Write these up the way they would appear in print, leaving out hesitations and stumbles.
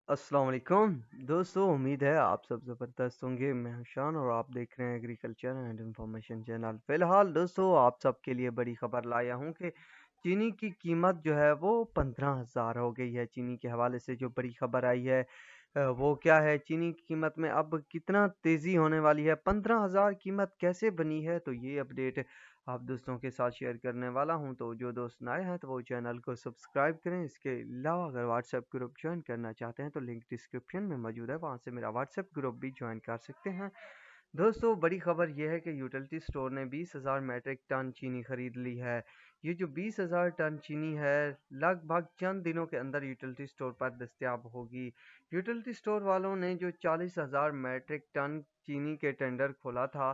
अस्सलाम वालेकुम दोस्तों, उम्मीद है आप सब ज़बरदस्त होंगे। मैं हूं शान और आप देख रहे हैं एग्रीकल्चर एंड इंफॉर्मेशन चैनल। फ़िलहाल दोस्तों, आप सब के लिए बड़ी खबर लाया हूं कि चीनी की कीमत जो है वो 15,000 हो गई है। चीनी के हवाले से जो बड़ी खबर आई है वो क्या है, चीनी की कीमत में अब कितना तेज़ी होने वाली है, 15,000 कीमत कैसे बनी है, तो ये अपडेट आप दोस्तों के साथ शेयर करने वाला हूं। तो जो दोस्त नए हैं तो वो चैनल को सब्सक्राइब करें। इसके अलावा अगर व्हाट्सएप ग्रुप ज्वाइन करना चाहते हैं तो लिंक डिस्क्रिप्शन में मौजूद है, वहां से मेरा व्हाट्सएप ग्रुप भी ज्वाइन कर सकते हैं। दोस्तों, बड़ी खबर यह है कि यूटिलिटी स्टोर ने 20,000 मैट्रिक टन चीनी खरीद ली है। ये जो 20,000 टन चीनी है लगभग चंद दिनों के अंदर यूटिलिटी स्टोर पर दस्तयाब होगी। यूटिलिटी स्टोर वालों ने जो 40,000 मैट्रिक टन चीनी के टेंडर खोला था,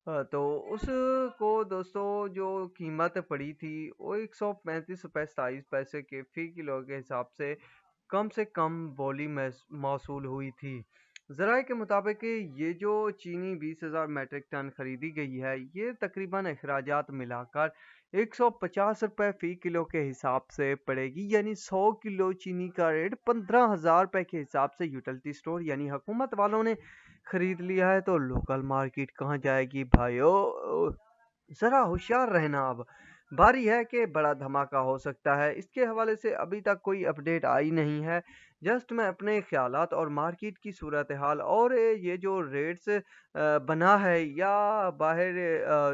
तो उसको दोस्तों जो कीमत पड़ी थी वो 135 रुपये 27 पैसे के फी किलो के हिसाब से कम बोली मौसूल हुई थी। ज़राए के मुताबिक ये जो चीनी 20,000 मैट्रिक टन खरीदी गई है, ये तकरीबन अखराजात मिलाकर 150 रुपये फ़ी किलो के हिसाब से पड़ेगी। यानी 100 किलो चीनी का रेट 15,000 रुपये के हिसाब से यूटिलिटी स्टोर यानी हुकूमत वालों ने खरीद लिया है। तो लोकल मार्केट कहाँ जाएगी भाइयों? ज़रा होशियार रहना। अब बारी है कि बड़ा धमाका हो सकता है। इसके हवाले से अभी तक कोई अपडेट आई नहीं है। जस्ट मैं अपने ख़्यालात और मार्केट की सूरत हाल और ये जो रेट्स बना है या बाहर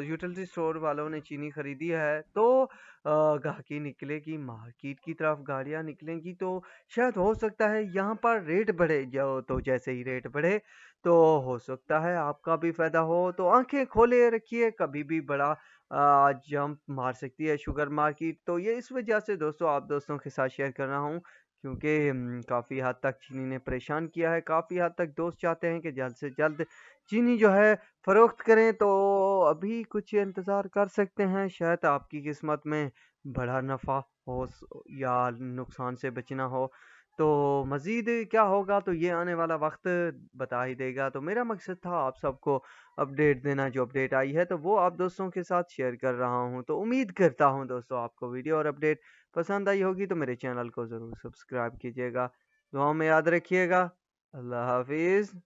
यूटिलिटी स्टोर वालों ने चीनी खरीदी है, तो गाहकी निकलेगी, मार्केट की तरफ गाड़ियाँ निकलेंगी, तो शायद हो सकता है यहाँ पर रेट बढ़े। जो तो जैसे ही रेट बढ़े तो हो सकता है आपका भी फ़ायदा हो। तो आंखें खोले रखिए, कभी भी बड़ा जंप मार सकती है शुगर मार्केट। तो ये इस वजह से दोस्तों आप दोस्तों के साथ शेयर कर रहा हूँ, क्योंकि काफ़ी हद तक चीनी ने परेशान किया है। काफ़ी हद तक दोस्त चाहते हैं कि जल्द से जल्द चीनी जो है फ़रोख्त करें, तो अभी कुछ इंतज़ार कर सकते हैं। शायद आपकी किस्मत में बड़ा नफ़ा हो या नुकसान से बचना हो। तो मज़ीद क्या होगा तो ये आने वाला वक्त बता ही देगा। तो मेरा मकसद था आप सबको अपडेट देना। जो अपडेट आई है तो वो आप दोस्तों के साथ शेयर कर रहा हूँ। तो उम्मीद करता हूँ दोस्तों आपको वीडियो और अपडेट पसंद आई होगी, तो मेरे चैनल को ज़रूर सब्सक्राइब कीजिएगा। दुआओं में याद रखिएगा। अल्लाह हाफिज़।